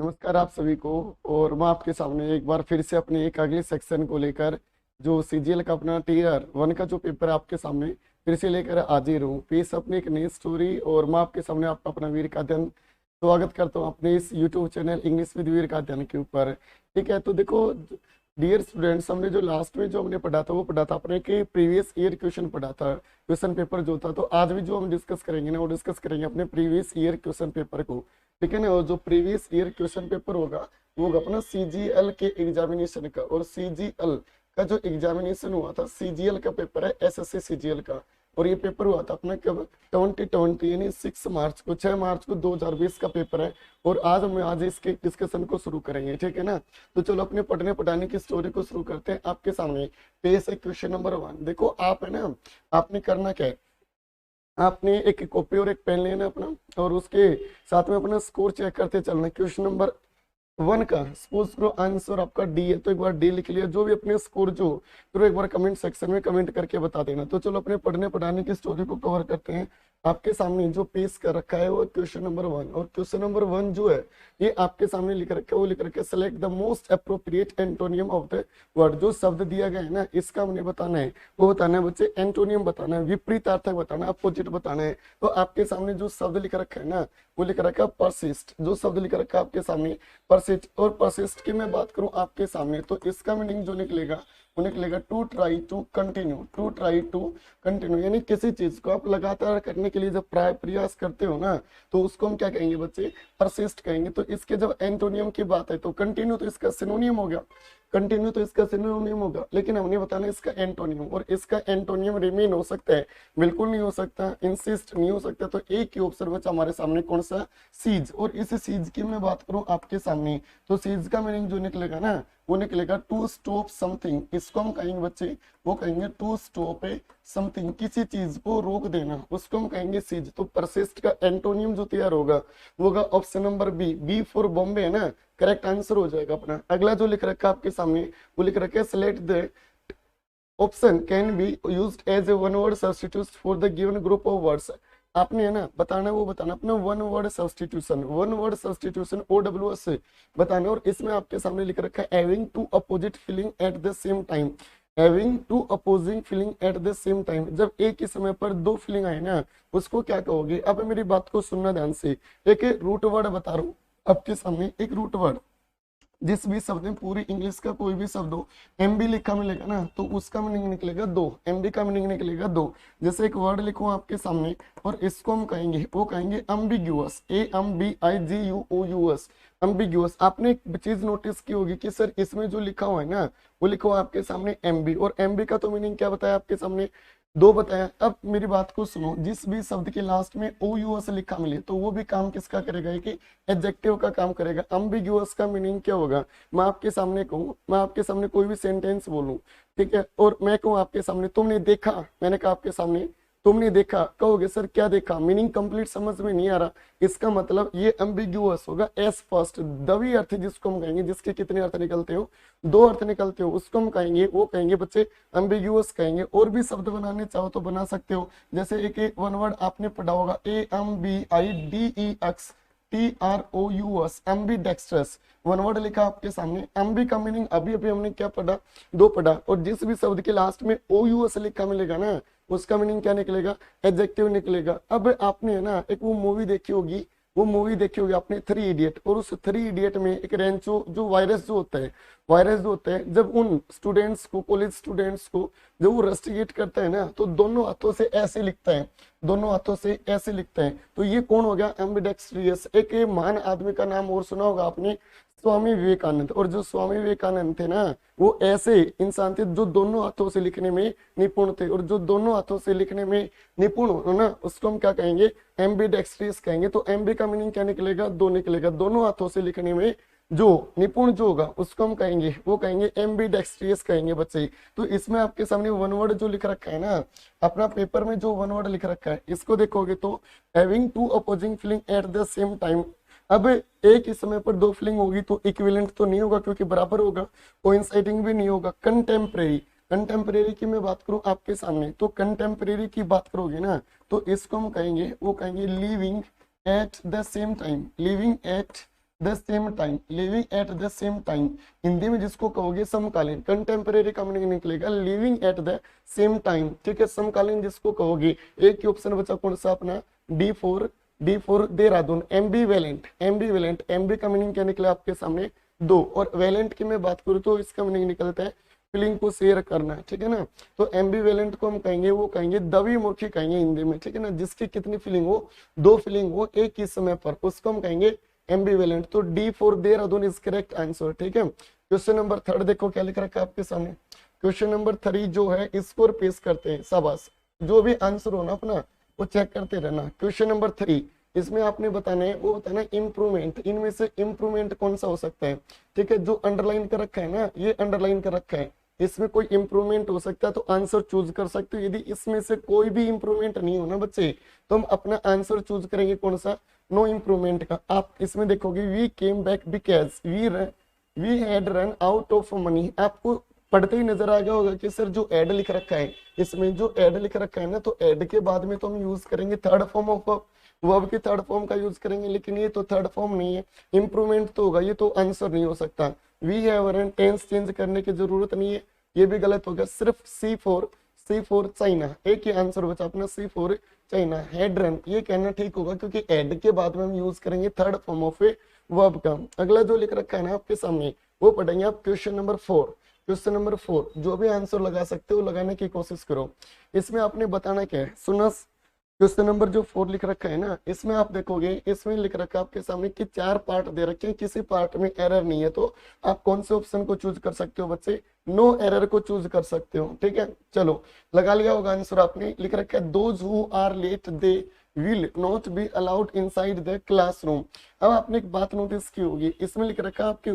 नमस्कार आप सभी को। और मैं आपके सामने एक बार फिर से अपने एक अगले सेक्शन को लेकर जो सीजीएल का अपना टीयर वन का जो पेपर है आपके सामने फिर से लेकर हाजिर हूँ। पेश अपनी एक नई स्टोरी और मैं आपके सामने आपका अपना वीर का अध्ययन स्वागत करता हूँ अपने इस यूट्यूब चैनल इंग्लिश विद वीर का अध्ययन के ऊपर। ठीक है, तो देखो डियर स्टूडेंट्स, हमने जो लास्ट में जो हमने पढ़ा था वो पढ़ा था अपने के प्रीवियस ईयर क्वेश्चन पढ़ा था, क्वेश्चन पेपर जो था। तो आज भी जो हम डिस्कस करेंगे ना वो डिस्कस करेंगे अपने प्रीवियस ईयर क्वेश्चन पेपर को। ठीक है ना, और जो प्रीवियस ईयर क्वेश्चन पेपर होगा वो होगा अपना सीजीएल के एग्जामिनेशन का। और सीजीएल का जो एग्जामिनेशन हुआ था, सीजीएल का पेपर है एसएससी सीजीएल का, और ये पेपर हुआ था अपना कब 2020 यानी 6 मार्च को 2020 का पेपर है। और आज इसके डिस्कशन को शुरू करेंगे। ठीक है ना, तो चलो अपने पढ़ने पढ़ाने की स्टोरी को शुरू करते हैं। आपके सामने पेश है क्वेश्चन नंबर 1। देखो आप है ना, आपने करना क्या है, आपने एक कॉपी और एक पेन लेना अपना, और उसके साथ में अपना स्कोर चेक करते चलना। क्वेश्चन नंबर 1 का सपोज करो आंसर आपका डी है, तो एक बार डी लिख लिया। जो भी अपने स्कोर जो तो एक बार कमेंट सेक्शन में कमेंट करके बता देना। तो चलो अपने पढ़ने पढ़ाने की स्टोरी को कवर करते हैं। आपके सामने जो पेश कर रखा है वो क्वेश्चन नंबर 1, और क्वेश्चन नंबर 1 जो है ये आपके सामने लिख रखा है, वो लिख रखा है select the most appropriate antonym of the word. जो शब्द दिया गया है ना इसका हमने बताना है, वो बताना है बच्चे एंटोनियम बताना है, विपरीतार्थक बताना है, अपोजिट बताना है। तो आपके सामने जो शब्द लिख रखा है ना वो लिख रखा है परसिस्ट। जो शब्द लिख रखा है आपके सामने परसिस्ट, और परसिस्ट की मैं बात करूं आपके सामने तो इसका मीनिंग जो निकलेगा वो निकलेगा to try to continue. To try to continue यानी किसी चीज को आप लगातार करने के लिए जब प्रयास करते हो ना तो उसको हम क्या कहेंगे बच्चे, परसिस्ट कहेंगे। तो इसके जब एंटोनियम की बात है तो कंटिन्यू तो इसका सिनोनियम हो गया, कंटिन्यू तो इसका सिनोनियम होगा, लेकिन हमने बताना इसका एंटोनियम। और इसका एंटोनियम रिमेन हो सकता है, बिल्कुल नहीं हो सकता, इंसिस्ट नहीं हो सकता। तो एक ही ऑप्शन बचा हमारे सामने, कौन सा, सीज। और इस सीज की मैं बात करूं आपके सामने तो सीज का मीनिंग जो निकलेगा ना वो निकलेगा टू स्टॉप समथिंग। इसको हम कहेंगे बच्चे, वो कहेंगे टू स्टॉप ए समथिंग, किसी चीज को रोक देना, उसको हम कहेंगे सीज। तो परसिस्ट का एंटोनियम जो तैयार होगा वो होगा option number B, B for Bombay है ना, करेक्ट आंसर हो जाएगा अपना। अगला जो लिख रखा है आपके सामने वो लिख रखा है select the option can be used as a one word substitute for the given group of words. आपने है ना बताना, वो बताना अपना one word substitution, one word substitution OWS से बताना। और इसमें आपके सामने लिख रखा है having two opposite feeling at the same time. Having two opposing feeling at the same time, जब एक ही समय पर दो फीलिंग आए ना उसको क्या कहोगे। अब मेरी बात को सुनना ध्यान से, एक रूट वर्ड बता रहा हूँ आपके सामने, एक रूट वर्ड जिस भी शब्द में पूरी इंग्लिश का कोई भी शब्द हो एमबी लिखा मिलेगा ना तो उसका मीनिंग निकलेगा दो, एमबी का मीनिंग निकलेगा दो। जैसे एक वर्ड लिखो आपके सामने और इसको हम कहेंगे, वो कहेंगे अम्बिग्यूअस, AMBIGUOUS, अम्बिग्यूअस। आपने एक चीज नोटिस की होगी कि सर इसमें जो लिखा हुआ है ना वो लिखा हुआ आपके सामने एमबी, और एमबी का तो मीनिंग क्या बताया आपके सामने, दो बताया। अब मेरी बात को सुनो, जिस भी शब्द के लास्ट में OUS लिखा मिले तो वो भी काम किसका करेगा, कि एडजेक्टिव का काम करेगा। अम्बिग्यूअस का मीनिंग क्या होगा, मैं आपके सामने कहूँ, मैं आपके सामने कोई भी सेंटेंस बोलूं, ठीक है, और मैं कहूँ आपके सामने तुमने देखा, मैंने कहा आपके सामने तुमने देखा, कहोगे सर क्या देखा, मीनिंग कंप्लीट समझ में नहीं आ रहा, इसका मतलब ये अम्बिग्यूअस होगा। एस फर्स्ट दवी अर्थ जिसको हम कहेंगे, जिसके कितने अर्थ निकलते हो, दो अर्थ निकलते हो, उसको हम कहेंगे, वो कहेंगे बच्चे अम्बिग्यूअस कहेंगे। और भी शब्द बनाने चाहो तो बना सकते हो, जैसे एक वन वर्ड आपने पढ़ा होगा AMBIDEXTROUS, एम्बीडेक्स्ट्रस, वन वर्ड लिखा आपके सामने। एम्बी का मीनिंग अभी अभी हमने क्या पढ़ा, दो पढ़ा। और जिस भी शब्द के लास्ट में OUS लिखा मिलेगा ना उसका मीनिंग क्या निकलेगा, एडजेक्टिव निकलेगा। अब आपने है ना एक वो मूवी देखी होगी, वो मूवी देखी होगी आपने 3 इडियट, और उस 3 इडियट में एक रेंचो जो वायरस जो होता है, वायरस जो होता है जब उन स्टूडेंट्स को, कॉलेज स्टूडेंट्स को जब वो रस्टिकेट करता है ना तो दोनों हाथों से ऐसे लिखता है, दोनों हाथों से ऐसे लिखता है। तो ये कौन हो गया, एम्बिडेक्स्ट्रियस। एक महान आदमी का नाम और सुना होगा आपने, स्वामी विवेकानंद। और जो स्वामी विवेकानंद थे ना वो ऐसे इंसान थे जो दोनों हाथों से लिखने में निपुण थे, और जो दोनों हाथों से लिखने में निपुण हो ना उसको हम क्या कहेंगे, एम्बिडेक्स्ट्रियस कहेंगे। तो एम्बी का मीनिंग क्या निकलेगा, दो निकलेगा, दोनों हाथों से लिखने में जो निपुण जो होगा उसको हम कहेंगे, वो कहेंगे एम्बिडेक्स्ट्रियस कहेंगे बच्चे। तो इसमें आपके सामने वन वर्ड जो लिख रखा है ना अपना पेपर में, जो वन वर्ड लिख रखा है इसको देखोगे तो having two opposing feeling at the same time. अब एक ही समय पर दो फीलिंग होगी तो इक्विवेलेंट तो नहीं होगा क्योंकि बराबर होगा, कोइंसाइडिंग भी नहीं होगा। कंटेम्परेरी, कंटेम्परेरी की मैं बात करूं आपके सामने तो कंटेम्परेरी की बात करोगे ना तो इसको हम कहेंगे, वो कहेंगे living at the same time, living at the same time, living at the same time. Hindi में जिसको कहोगे समकालीन, कंटेम्परेरी का मीनिंग निकलेगा living at the same time, ठीक है। समकालीन जिसको कहोगे, एक ही ऑप्शन बचा कौन सा अपना, डी4 देहरादून। एम्बीवेलेंट, एम्बीवेलेंट, एम्बी का मीनिंग क्या निकला आपके सामने, दो, और वेलेंट की मैं बात करूँ तो इसका मीनिंग निकलता है फीलिंग को शेयर करना, ठीक है ना। तो एम्बीवेलेंट को हम कहेंगे, वो कहेंगे द्विमुखी कहेंगे हिंदी में, ठीक है ना, जिसकी कितनी फीलिंग हो, दो फीलिंग हो एक ही समय पर, उसको हम कहेंगे एम्बीवेलेंट। तो डी4 देहरादून इज करेक्ट आंसर, ठीक है। क्वेश्चन नंबर 3 देखो क्या लिख रखा है आपके सामने। क्वेश्चन नंबर 3 जो है स्कोर पेश करते हैं, शाबाश, जो भी आंसर हो ना अपना वो चेक करते रहना। क्वेश्चन नंबर 3 इसमें आपने बताना है, वो होता है ना इम्प्रूवमेंट, इनमें से इम्प्रूवमेंट कौन सा हो सकता है, ठीक है। जो अंडरलाइन कर रखा है ना, ये अंडरलाइन कर रखा है, इसमें कोई इंप्रूवमेंट हो सकता है तो आंसर चूज कर सकते हो। यदि इसमें से कोई भी इंप्रूवमेंट नहीं हो ना बच्चे, तो हम अपना आंसर चूज करेंगे कौन सा, नो इंप्रूवमेंट का। आप इसमें देखोगे we came back because we had run out of money, आपको पढ़ते ही नजर आ गया होगा कि सर जो एड लिख रखा है, इसमें जो एड लिख रखा है ना, तो एड के बाद में तो हम यूज करेंगे थर्ड फॉर्म ऑफ वर्ब की थर्ड फॉर्म का यूज करेंगे, लेकिन ये तो थर्ड फॉर्म नहीं है, इंप्रूवमेंट तो होगा, ये तो आंसर नहीं हो सकता। We have run tense change करने की जरूरत नहीं है, ये भी गलत होगा। सिर्फ C4 चाइना, एक ही आंसर बचा अपना C4 चाइना। हेड रन ये कहना ठीक होगा, क्योंकि एड के बाद में हम यूज करेंगे third form of a verb का। अगला जो लिख रखा है ना आपके सामने, वो पढ़ेंगे आप क्वेश्चन नंबर 4। क्वेश्चन नंबर 4 जो भी आंसर लगा सकते हो लगाने की कोशिश करो। इसमें आपने बताना क्या है, सुना। क्वेश्चन नंबर जो 4 लिख रखा है ना, इसमें आप देखोगे, इसमें लिख रखा है आपके सामने कि 4 पार्ट दे रखे हैं, किसी पार्ट में एरर नहीं है, तो आप कौन से ऑप्शन को चूज कर सकते हो बच्चे, नो एरर को चूज कर सकते हो, ठीक है। चलो लगा लिया होगा आंसर आपने। लिख रखा है those who are late they will not be allowed inside the classroom. अब आपने एक बात नोटिस की होगी, इसमें लिख रखा है आपके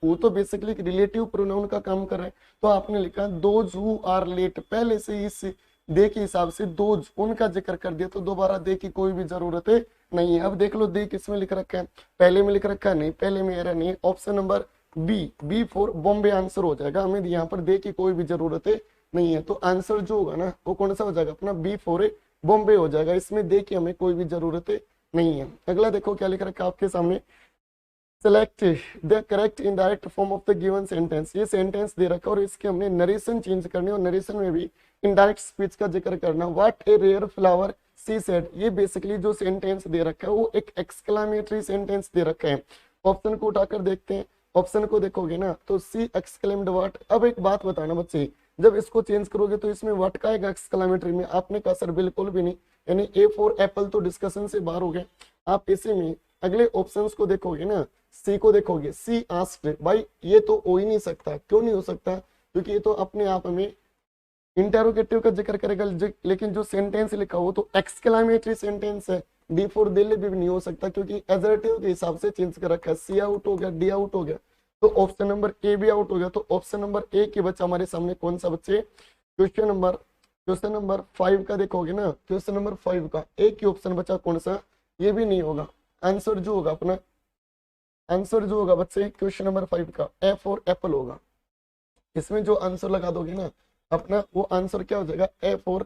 वो तो बेसिकली रिलेटिव प्रोनाउन का काम कर रहा है, तो आपने लिखा दोज हु आर लेट, पहले से इस दे के हिसाब से दोज उनका जिक्र कर दिया, तो दोबारा दे की कोई भी जरूरत नहीं है। अब देख लो दे किसमें लिख रखा है, पहले में लिख रखा है नहीं, पहले में एरर नहीं है। Option number B4 Bombay answer हो जाएगा, हमें यहाँ पर दे की कोई भी जरूरत नहीं है, तो आंसर जो होगा ना वो कौन सा हो जाएगा अपना B4 बॉम्बे हो जाएगा, इसमें दे की हमें कोई भी जरूरत नहीं है। अगला देखो क्या लिख रखा है आपके सामने, select the correct indirect form of the given sentence. ये सेंटेंस दे रखा और इसके हमने नरेशन चेंज करनी, और नरेशन में भी इनडायरेक्ट स्पीच का जिक्र करना। What a rare flower she said, ये बेसिकली जो सेंटेंस दे रखा है वो एक एक्सक्लेमेटरी सेंटेंस दे रखा है। ऑप्शन को उठाकर देखते हैं, ऑप्शन को देखोगे ना तो सी एक्सक्लेम्ड व्हाट। अब एक बात बताना बच्चे, जब इसको चेंज करोगे तो इसमें व्हाट का आएगा एक्सक्लेमेटरी में, आपने कहा सर बिल्कुल भी नहीं, यानी ए फॉर एप्पल तो डिस्कशन से बाहर हो गया। आप इसी में अगले ऑप्शंस को देखोगे ना, सी को देखोगे, सी आस्क्ड, भाई ये तो हो ही नहीं सकता। क्यों नहीं हो सकता, क्योंकि ये तो अपने आप में इंटेरोगेटिव का जिक्र करेगा, लेकिन जो सेंटेंस लिखा हो तो एक्सक्लेमेटरी सेंटेंस है। D4 दिल्ली भी नहीं हो सकता, क्योंकि एजर्टिव के हिसाब से चेंज कर रखा है। सी आउट हो गया, डी आउट हो गया, तो ऑप्शन नंबर ए भी आउट हो गया। तो ऑप्शन नंबर ए के बच्चा हमारे सामने कौन सा बच्चे, क्वेश्चन नंबर 5 का देखोगे ना, क्वेश्चन नंबर 5 का एक ही ऑप्शन बचा कौन सा, ये भी नहीं होगा। आंसर जो होगा अपना, आंसर जो होगा बच्चे क्वेश्चन नंबर 5 का ए फॉर एप्पल होगा। इसमें जो आंसर लगा दोगे ना अपना, वो आंसर क्या हो जाएगा, ए फॉर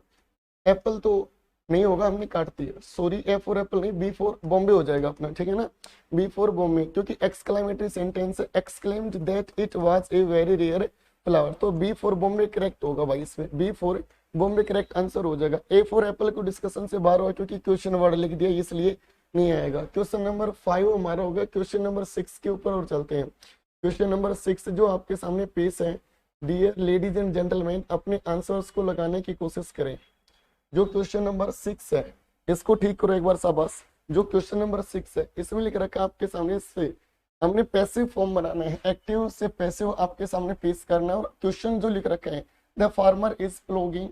एप्पल तो नहीं होगा, हमने काट दिया, सॉरी ए फॉर एप्पल नहीं, B4 बॉम्बे हो जाएगा अपना, ठीक है ना, B4 बॉम्बे, क्योंकि exclamatory sentence exclaimed that it was a very rare flower, तो B4 बॉम्बे करेक्ट होगा भाई, इसमें B4 बॉम्बे करेक्ट आंसर हो जाएगा। ए फॉर एप्पल को डिस्कशन से बाहर हुआ क्योंकि क्वेश्चन वर्ड लिख दिया, इसलिए नहीं आएगा। क्वेश्चन नंबर 5 हमारा होगा। क्वेश्चन नंबर 6 के ऊपर और चलते हैं। क्वेश्चन नंबर 6 जो आपके सामने पेश है, डियर लेडीज एंड जेंटलमैन, अपने आंसर्स को लगाने की कोशिश करें। जो क्वेश्चन नंबर 6 है इसको ठीक करो एक बार, शाबाश। जो क्वेश्चन नंबर 6 है इसमें लिख रखा है आपके सामने, इससे हमने पैसिव फॉर्म बनाना है, एक्टिव से पैसिव आपके सामने पेश करना है। और क्वेश्चन जो लिख रखा है, the farmer is ploughing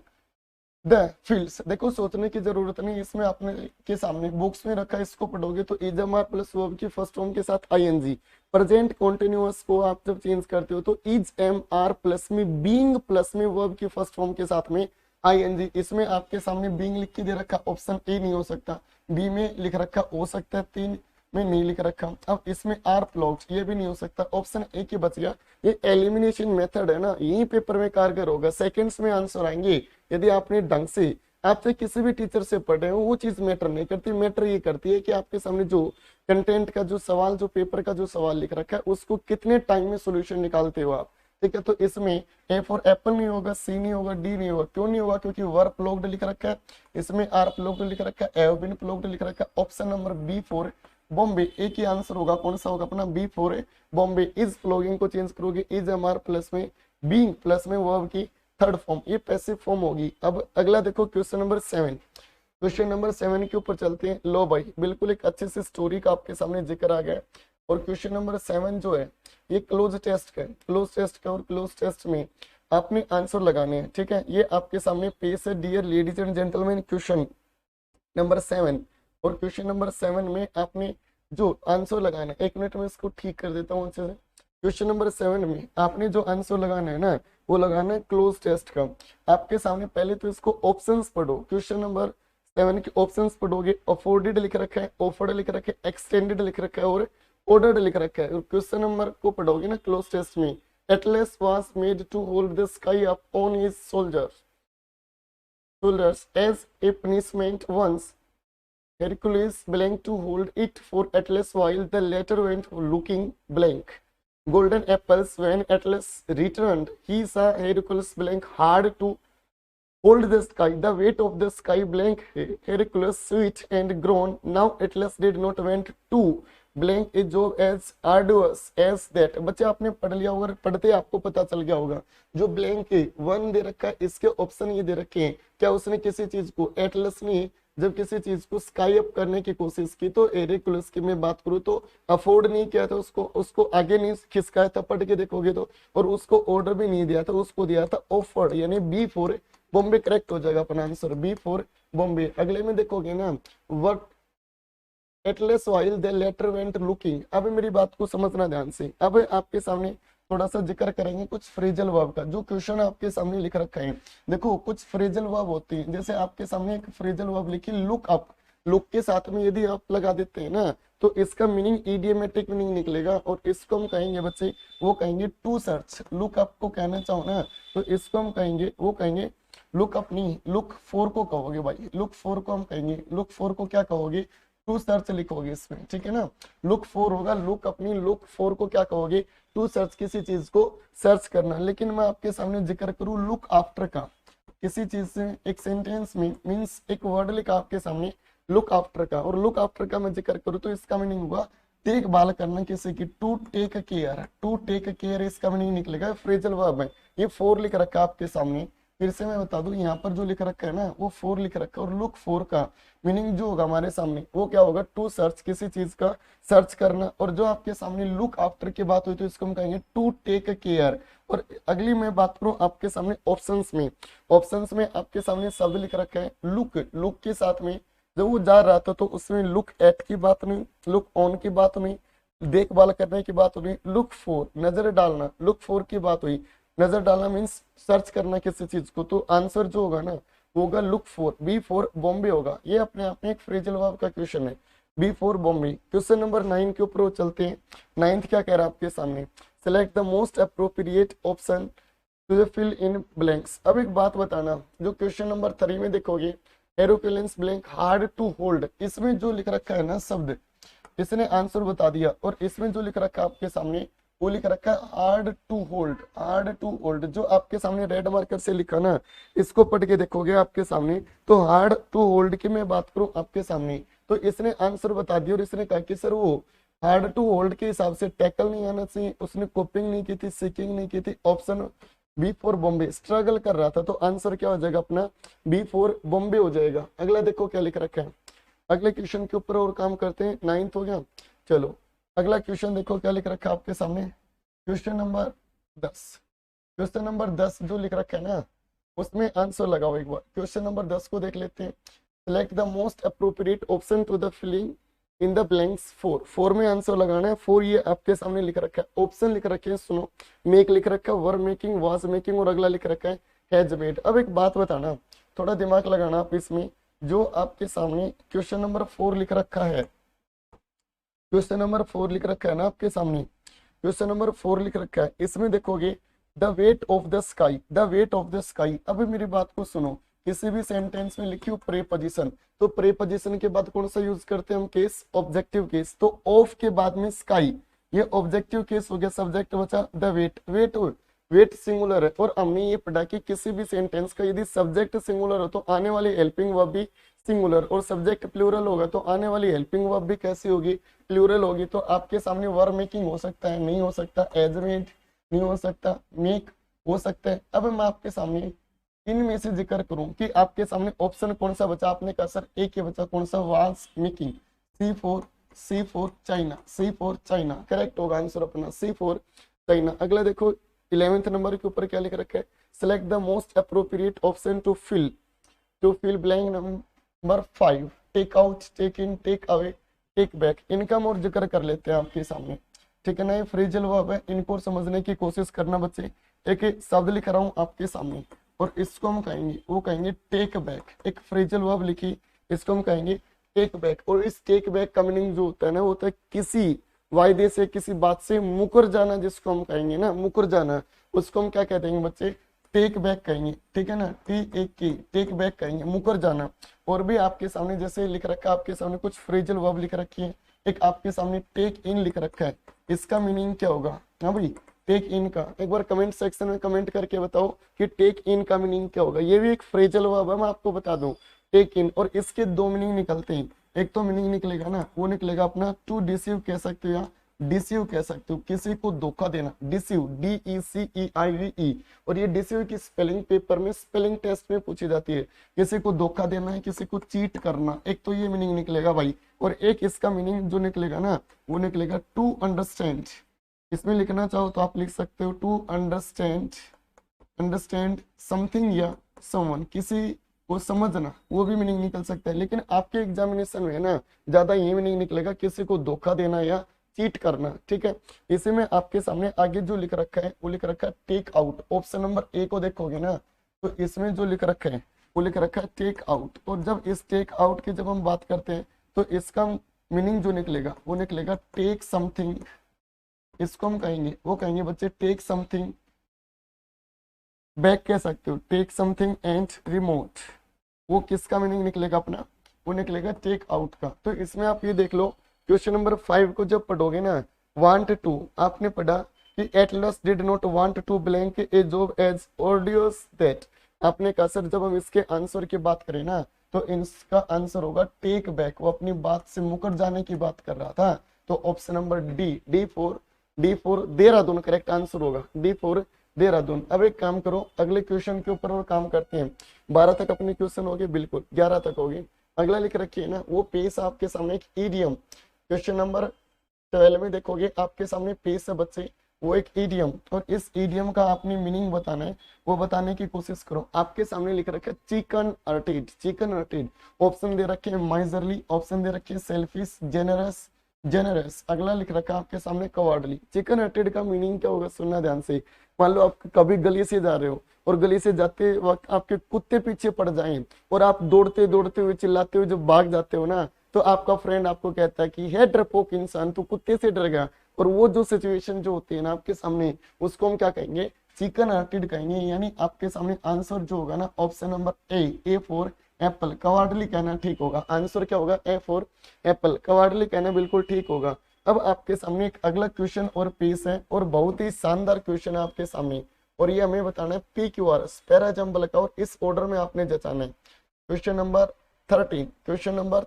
the fields, देखो सोचने की जरूरत नहीं, इसमें आपने के सामने बुक्स में रखा है, इसको पढ़ोगे तो is am are plus verb की फर्स्ट फॉर्म के साथ ING। प्रेजेंट कॉन्टिन्यूअस को आप जब चेंज करते हो तो इज एम आर प्लस में बीइंग प्लस में वर्ब की फर्स्ट फॉर्म के साथ में ING। इसमें आपके सामने बीइंग लिख के दे रखा, ऑप्शन ए नहीं हो सकता, बी में लिख रखा हो सकता है, 3 में नहीं लिख रखा। अब इसमें आर प्लॉग्स, ये भी नहीं हो सकता, ऑप्शन ए की बच गया। ये एलिमिनेशन मेथड है ना, यही पेपर में कारगर होगा, सेकंड्स में आंसर आएंगे यदि आपने ढंग से आप चाहे किसी भी टीचर से पढ़ रहे हो, वो चीज मैटर नहीं करती। मैटर ये करती है कि आपके सामने जो कंटेंट का जो सवाल, जो पेपर का जो सवाल लिख रखा है, उसको कितने टाइम में सोल्यूशन निकालते हो आप। ठीक है, तो इसमें ए फॉर एप्पल नहीं होगा, सी नहीं होगा, डी नहीं होगा। क्यों नहीं होगा? क्योंकि वर्ब प्लॉग्ड लिख रखा है, इसमें आर प्लॉग्ड लिख रखा है, हैव बीन प्लॉग्ड लिख रखा है। Option number B for Bombay, एक ही आंसर होगा। कौन सा होगा अपना? B for Bombay. Is plugging को चेंज करोगे, इज एम आर प्लस में बीइंग प्लस में वर्ब की थर्ड फॉर्म, ये पैसिव फॉर्म होगी। अब अगला देखो क्वेश्चन नंबर 7। क्वेश्चन नंबर 7 के ऊपर चलते हैं। लो भाई, बिल्कुल एक अच्छे से स्टोरी का आपके सामने जिक्र आ गया। और क्वेश्चन नंबर 7 जो है ये क्लोज टेस्ट का है, क्लोज टेस्ट का। और क्लोज टेस्ट में आपने आंसर लगाने हैं। ठीक है, ये आपके सामने पेश है, dear ladies and gentleman, question number 7। और क्वेश्चन नंबर 7 में आपने जो आंसर लगाना है, 1 मिनट में इसको ठीक कर देता हूँ अच्छे से। क्वेश्चन नंबर 7 में आपने जो आंसर लगाना है ना, वो लगाना है क्लोज टेस्ट का। आपके सामने पहले तो इसको ऑप्शंस पढ़ो। क्वेश्चन नंबर 7 के ऑप्शंस पढ़ोगे। अफोर्डेड लिख रखा है, ऑफर्ड लिख रखा है, एक्सटेंडेड लिख रखा है और ऑर्डर्ड लिख रखा है। और क्वेश्चन नंबर को पढ़ोगे ना क्लोज टेस्ट में, Atlas was made to hold the sky up on his shoulders as a punishment once Hercules blank to hold it for Atlas while the latter went looking blank. Golden apples when Atlas returned, he saw Hercules blank hard to hold the sky. The weight of the sky blank Hercules sweet and grown. Now Atlas did not went to blank a job as arduous as that. बच्चे आपने पढ़ लिया होगा, पढ़ते आपको पता चल गया होगा। जो ब्लैंक है 1 दे रखा है, इसके ऑप्शन ये दे रखे हैं। क्या उसने किसी चीज को, एटलस ने जब किसी चीज को स्काई अप करने की कोशिश की, तो हेरकुलस की मैं बात करूं तो अफोर्ड नहीं किया था उसको, उसको आगे नहीं खिसकाया था, पढ़ के देखोगे तो। और उसको ऑर्डर भी नहीं दिया था, उसको दिया था ऑफर्ड, यानी बी फॉर बॉम्बे करेक्ट हो जाएगा अपना आंसर, बी फॉर बॉम्बे। अगले में देखोगे ना, what Atlas while the latter went looking. अब मेरी बात को समझना ध्यान से। अब आपके सामने थोड़ा सा जिक्र करेंगे कुछ फ्रेजल वर्ब का, जो क्वेश्चन आपके सामने लिख रखा है। देखो कुछ फ्रेजल वर्ब होती है, जैसे आपके सामने एक फ्रेजल वर्ब लिखी लुक अप। लुक के साथ में यदि आप लगा देते हैं ना, तो इसका मीनिंग इडियमेटिक मीनिंग निकलेगा। और इसको हम कहेंगे बच्चे, वो कहेंगे टू सर्च। लुक अप को कहना चाहो ना, तो इसको हम कहेंगे, वो कहेंगे लुक अप नहीं, लुक फॉर को कहोगे भाई। लुक फॉर को हम कहेंगे, लुक फॉर को क्या कहोगे? टू सर्च लिखोगे इसमें, ठीक है ना। लुक फॉर होगा, लुक अपनी, लुक फॉर को क्या कहोगे? टू सर्च, किसी चीज को सर्च करना। लेकिन मैं आपके सामने जिक्र करूं लुक आफ्टर का, किसी चीज से एक सेंटेंस में मींस एक वर्ड लिखा आपके सामने लुक आफ्टर का, और लुक आफ्टर का मैं जिक्र करूं तो इसका मीनिंग होगा देखभाल करना किसी की, to take care. To take care इसका मीनिंग निकलेगा, फ्रेजल वर्ब है। ये फोर लिख रखा है आपके सामने, फिर से मैं बता दूं, यहाँ पर जो लिख रखा है ना वो फोर लिख रखा है। और लुक फोर का मीनिंग जो होगा हमारे सामने वो क्या होगा? टू सर्च, किसी चीज का सर्च करना। और जो आपके सामने लुक आफ्टर की बात हुई तो इसको हम कहेंगे टू टेक केयर। और अगली मैं बात करूं आपके सामने ऑप्शंस में, ऑप्शंस में आपके सामने शब्द लिख रखा है लुक। लुक के साथ में जब वो जा रहा था तो उसमें लुक एट की बात नहीं, लुक ऑन की बात नहीं, देखभाल करने की बात हुई। लुक फोर नजर डालना, लुक फोर की बात हुई। नजर डालना मीन्स सर्च करना किसी चीज को, तो आंसर जो होगा ना वो होगा look for, B for Bombay होगा। ये अपने आप में एक फ्रेजल वर्ब का क्वेश्चन है, B for Bombay. Question number 9 के ऊपर चलते हैं। 9th क्या कह रहा है आपके सामने? Select the most appropriate option to fill in blanks. अब एक बात बताना, जो क्वेश्चन नंबर 3 में देखोगे aeroplanes blank hard to hold, इसमें जो लिख रखा है ना शब्द, इसने आंसर बता दिया। और इसमें जो लिख रखा है आपके सामने वो लिख रखा है hard to hold, hard to hold. जो आपके सामने रेड मार्कर से लिखा ना, इसको पढ़ के देखोगे आपके सामने, तो हार्ड टू होल्ड की मैं बात करूं आपके सामने, तो इसने आंसर बता दिया। और इसने कहा कि सर वो हार्ड टू होल्ड के हिसाब से टैकल नहीं आना चाहिए, उसने कोपिंग नहीं की थी, सीकिंग नहीं की थी। Option B for Bombay, struggle कर रहा था, तो आंसर क्या हो जाएगा अपना? बी फोर बॉम्बे हो जाएगा। अगला देखो क्या लिख रखा है, अगले क्वेश्चन के ऊपर और काम करते हैं। 9th हो गया, चलो अगला क्वेश्चन देखो क्या लिख रखा है आपके सामने। क्वेश्चन नंबर 10, क्वेश्चन नंबर 10 जो लिख रखा है ना उसमें आंसर लगाओ एक बार। क्वेश्चन नंबर 10 को देख लेते हैं। Select the most appropriate option to the filling in the blanks for. For में आंसर लगाना है। फोर ये आपके सामने लिख रखा है, ऑप्शन लिख रखे हैं, सुनो। मेक लिख रखा है, वर मेकिंग, वाज मेकिंग, और अगला लिख रखा है हैज मेड। अब एक बात बताना, थोड़ा दिमाग लगाना आप इसमें। जो आपके सामने क्वेश्चन नंबर 4 लिख रखा है, क्वेश्चन नंबर 4 लिख रखा है ना आपके सामने, क्वेश्चन नंबर 4 लिख रखा है, इसमें देखोगे the weight of the sky, the weight of the sky. अब मेरी बात को सुनो, किसी भी सेंटेंस में लिखी हो प्रीपोजिशन, तो प्रीपोजिशन के बाद कौन सा यूज करते हैं हम केस, ऑब्जेक्टिव केस। तो ऑफ के बाद में स्काई, ये ऑब्जेक्टिव केस हो गया, सब्जेक्ट बचा द वेट। वेट सिंगुलर है, और हमने ये पढ़ा कि किसी भी सेंटेंस का यदि सब्जेक्ट सिंगुलर हो तो आने वाली हेल्पिंग वर्ब भी सिंगुलर, और सब्जेक्ट प्लूरल होगा तो आने वाली हेल्पिंग वर्ब भी कैसी होगी, प्लूरल होगी। तो आपके सामने वर्ब मेकिंग हो सकता है, नहीं हो सकता, एज मेड नहीं हो सकता, मेक हो सकता है। अब मैं आपके सामने इनमें से जिक्र करूं कि आपके सामने ऑप्शन कौन सा बचा, आपने कहा सर एक ही बचा, कौन सा, was making, C for China, C for China correct होगा आंसर अपना, सी फॉर चाइना। अगला देखो 11वें नंबर के ऊपर क्या लिख रखा है, select the most appropriate option to fill blank. Number 5, take out, take in, take away, take back, इनका हम और जिक्र कर लेते हैं आपके सामने, ठीक है ना। ये फ्रेजल वर्ब है, इनको समझने की कोशिश करना बच्चे। एक शब्द लिख रहा हूं आपके सामने और इसको हम कहेंगे, वो कहेंगे टेक बैक, एक फ्रेजल वर्ब लिखी, इसको हम कहेंगे टेक बैक। और इस टेक बैक का मीनिंग जो होता है ना, वो होता है किसी वायदे से, किसी बात से मुकर जाना, जिसको हम कहेंगे ना मुकर जाना, उसको हम क्या कहते हैं बच्चे, टेक बैक कहेंगे, ठीक है ना, टेक बैक कहेंगे, मुकर जाना। और भी आपके सामने जैसे लिख रखा है, आपके सामने कुछ फ्रेजल वर्ब लिख रखी है, एक आपके सामने टेक इन लिख रखा है, इसका मीनिंग क्या होगा, हाँ भाई टेक इन का, एक बार कमेंट सेक्शन में कमेंट करके बताओ कि टेक इन का मीनिंग क्या होगा। ये भी एक फ्रेजल वर्ब है, मैं आपको बता दूं, टेक इन। और इसके दो मीनिंग निकलते हैं, एक तो मीनिंग निकलेगा ना, वो निकलेगा अपना टू डिसीव कह सकते हो या डिसीव कह सकते हो, किसी को धोखा देना, डिसीव, DECEIVE। और ये डिसीव की स्पेलिंग पेपर में स्पेलिंग टेस्ट में पूछी जाती है, किसी को धोखा देना है, किसी को चीट करना, एक तो ये मीनिंग निकलेगा भाई। और एक इसका मीनिंग जो निकलेगा ना, वो निकलेगा टू अंडरस्टैंड। इसमें लिखना चाहो तो आप लिख सकते हो टू अंडरस्टैंड समथिंग या समवन, किसी को समझना, वो भी मीनिंग निकल सकता है। लेकिन आपके एग्जामिनेशन में ना ज्यादा ये मीनिंग निकलेगा, किसी को धोखा देना या चीट करना, ठीक है। इसी में आपके सामने आगे जो लिख रखा है, वो लिख रखा है take out. Option number A को देखोगे ना, तो इसमें जो लिख रखा है, वो लिख रखा है टेक आउट। और जब इस टेक आउट की जब हम बात करते हैं, तो इसका मीनिंग जो निकलेगा, वो निकलेगा टेक समथिंग, इसको हम कहेंगे, वो कहेंगे बच्चे टेक समथिंग बैक कह सकते हो, टेक समथिंग एंड रिमोट। वो किसका मीनिंग निकलेगा अपना, वो निकलेगा टेक आउट का। तो इसमें आप ये देख लो, क्वेश्चन नंबर 5 को जब पढ़ोगे ना, वांट टू आपने पढ़ा कि Atlas did not want to blank a job as odious that. आपने कहा सर जब हम इसके आंसर की बात करें ना, तो इसका आंसर होगा टेक बैक, वो अपनी बात से मुकर जाने की बात कर रहा था। तो option number D for Dehradun correct answer होगा, डी फॉर देहरादून। अब एक काम करो, अगले क्वेश्चन के ऊपर और काम करते हैं। 12 तक अपने क्वेश्चन हो गए, बिल्कुल 11 तक हो गए। अगला लिख रखिए ना, वो पेश आपके सामने एक ईडियम, क्वेश्चन नंबर 12 में देखोगे आपके सामने पेश है बच्चे, वो एक ईडियम। और इस ईडियम का आपने मीनिंग बताना है, वो बताने की कोशिश करो। आपके सामने लिख रखा है चिकन अर्टेड। ऑप्शन दे रखे हैं माइजरली, ऑप्शन दे रखे हैं सेल्फिश, जेनरस। अगला लिख रखा है आपके सामने कवर्डली। चिकन हर्टेड का मीनिंग क्या होगा, सुनना ध्यान से। मान लो आप कभी गली से जा रहे हो और गली से जाते वक्त आपके कुत्ते पीछे पड़ जाएं और आप दौड़ते दौड़ते हुए चिल्लाते हुए जब भाग जाते हो ना, तो आपका फ्रेंड आपको कहता है कि है डरपोक इंसान, तू कुत्ते से डर गया। और वो जो सिचुएशन जो होती है ना आपके सामने, उसको हम क्या कहेंगे, चिकन हार्टेड कहेंगे। यानी आपके सामने आंसर जो होगा ना, option number A for apple, cowardly कहना ठीक होगा। आंसर क्या होगा, ए फॉर एप्पल, कवार्डली कहना बिल्कुल ठीक होगा। अब आपके सामने एक अगला क्वेश्चन और पेश है, और बहुत ही शानदार क्वेश्चन है आपके सामने, और ये हमें बताना है PQRS पैराजम्बल का, और इस ऑर्डर में आपने जचाना है। क्वेश्चन नंबर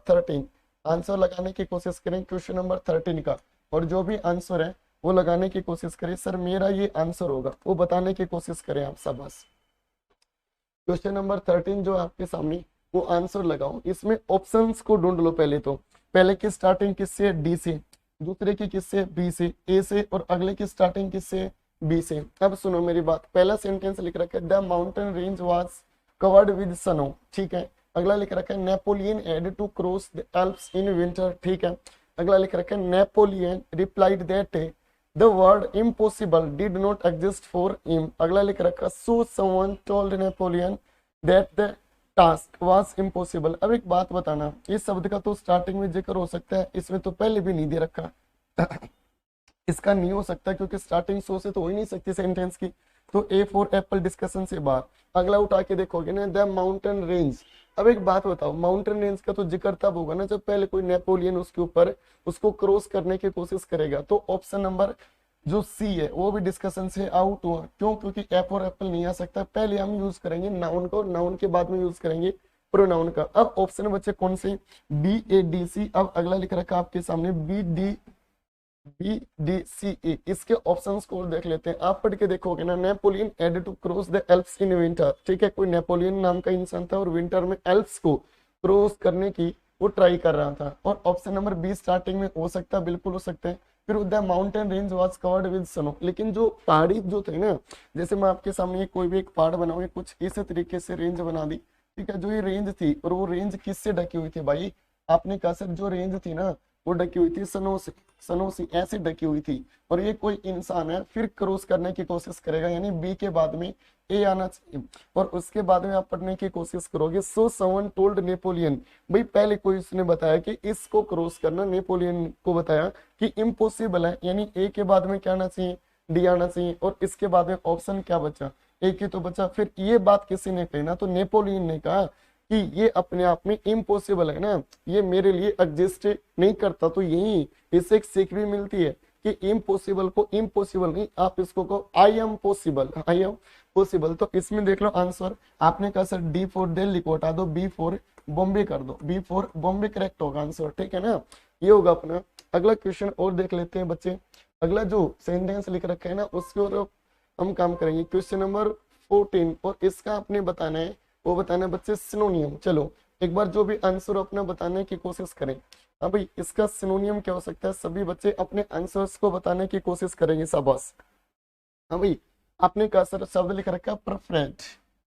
13 आंसर लगाने की कोशिश करें क्वेश्चन नंबर 13 का, और जो भी आंसर है वो लगाने की कोशिश करें। सर मेरा ये आंसर होगा, वो बताने की कोशिश करें आप सब। बस क्वेश्चन नंबर 13 जो आपके सामने, वो आंसर लगाओ। इसमें ऑप्शंस को ढूंढ लो पहले तो। पहले की स्टार्टिंग किससे है, डी से, दूसरे की किससे, बी से, ए से, और अगले की स्टार्टिंग किससे, बी से। अब सुनो मेरी बात, पहला सेंटेंस लिख रखा है the mountain range was covered with snow, ठीक है। अगला लिख रखा है Napoleon had to cross the Alps in winter, ठीक है। अगला लिख रखा है Napoleon replied that the word impossible did not exist for him. अगला लिख रखा so someone told Napoleon that the task was impossible. अब एक बात बताना, इस शब्द का तो स्टार्टिंग में जिक्र हो सकता है, इसमें तो पहले भी नहीं दे रखा इसका नहीं हो सकता, क्योंकि स्टार्टिंग सो से तो हो ही नहीं सकती सेंटेंस की। तो ए फॉर एप्पल डिस्कशन से बाहर। अगला उठा के देखोगे ना, द माउंटेन रेंज। अब एक बात बताओ, माउंटेन रेंज का तो जिक्र तब होगा ना जब पहले कोई नेपोलियन उसके ऊपर उसको क्रॉस करने की कोशिश करेगा। तो ऑप्शन नंबर जो सी है वो भी डिस्कशन से आउट हुआ। क्यों? क्योंकि एप और एप्पल नहीं आ सकता। पहले हम यूज करेंगे नाउन को, नाउन के बाद में यूज करेंगे प्रोनाउन का। अब ऑप्शन बच्चे कौन से? B A D C. अब अगला लिख रखा आपके सामने BDCE। इसके ऑप्शंस को देख लेते हैं। आप पढ़ के देखोगे ना, Napoleon had to cross the Alps in winter. ठीक है, कोई नेपोलियन नाम का इंसान था और विंटर में एल्प्स को क्रॉस करने की वो ट्राई कर रहा था। और ऑप्शन नंबर बी स्टार्टिंग में हो सकता है, बिल्कुल हो सकते हैं। फिर the mountain range was covered with snow. लेकिन जो पहाड़ी जो थे ना, जैसे मैं आपके सामने कोई भी एक पहाड़ बनाऊंगी, कुछ इसी तरीके से रेंज बना दी। ठीक है, जो ये रेंज थी और वो रेंज किससे ढकी हुई थी भाई? आपने कहा सर जो रेंज थी ना वो ढकी हुई थी सनो से, सनो से ऐसे ढकी हुई थी। और ये कोई इंसान है फिर क्रॉस करने की कोशिश करेगा, यानी बी के बाद में ए आना चाहिए और उसके बाद में आप पढ़ने की कोशिश करोगे। सो समवन टोल्ड नेपोलियन। भाई पहले कोई उसने बताया कि इसको क्रॉस करना, नेपोलियन को बताया कि इम्पॉसिबल है, यानी ए के बाद में क्या आना चाहिए? डी आना चाहिए। और इसके बाद में ऑप्शन क्या बचा? एक ही तो बचा। फिर ये बात किसी ने कही ना, तो नेपोलियन ने कहा कि ये अपने आप में इम्पॉसिबल है ना, ये मेरे लिए एग्जिस्ट नहीं करता। तो यही इससे एक सीख भी मिलती है कि इम्पॉसिबल को इम्पॉसिबल नहीं, आप इसको कहो I am possible, I am possible. तो इसमें देख लो आंसर। आपने कहा सर डी फॉर दिल्ली को हटा दो, बी फॉर बॉम्बे कर दो, बी फॉर बॉम्बे करेक्ट होगा आंसर। ठीक है ना, ये होगा अपना। अगला क्वेश्चन और देख लेते हैं बच्चे। अगला जो सेंटेंस लिख रखा है ना उसके और हम काम करेंगे। क्वेश्चन नंबर 14 और इसका आपने बताना है, वो बताना है बच्चे सिनोनियम। चलो एक बार जो भी आंसर अपना बताने की कोशिश करें। हाँ भाई, इसका सिनोनियम क्या हो सकता है? सभी बच्चे अपने आंसर्स को बताने की कोशिश करेंगे शाबाश। हाँ भाई, आपने कहा सर शब्द लिख रखा प्रेफरेड।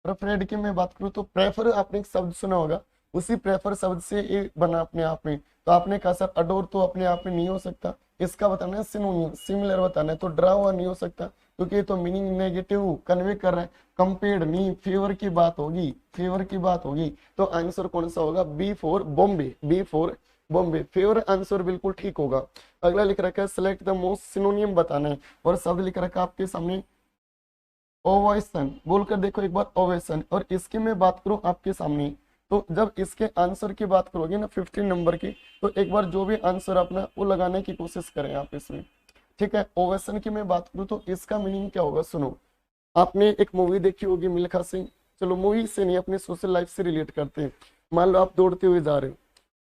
प्रेफरेड की मैं बात करूँ तो प्रेफर आपने एक शब्द सुना होगा, उसी प्रेफर शब्द से ये बना अपने आप में। तो आपने कहा सर अडोर तो अपने आप में नहीं हो सकता, इसका बताना है सिनोनियम, सिमिलर बताना है। तो डरा हुआ नहीं हो सकता क्योंकि ये तो मीनिंग नेगेटिव कन्वे कर रहा है। कंपेयर्ड नहीं, फेवर की बात होगी, फेवर की बात होगी। तो आंसर कौन सा होगा? B for Bombay, B for Bombay. Favour answer बिल्कुल ठीक होगा। अगला लिख रखा है सिलेक्ट द मोस्ट सिनोनियम बताना है और शब्द लिख रखा है आपके सामने ओवेशन। बोलकर देखो एक बार ओवेशन। और इसकी मैं बात करूं आपके सामने, तो जब इसके आंसर की बात करोगे ना 15 नंबर की, तो एक बार जो भी आंसर अपना वो लगाने की कोशिश करें आप इसमें। ठीक है, ओवेशन की मैं बात करूं तो इसका मीनिंग क्या होगा? सुनो, आपने एक मूवी देखी होगी मिल्खा सिंह। चलो मूवी से नहीं, अपने सोशल लाइफ से रिलेट करते हैं। मान लो आप दौड़ते हुए जा रहे हो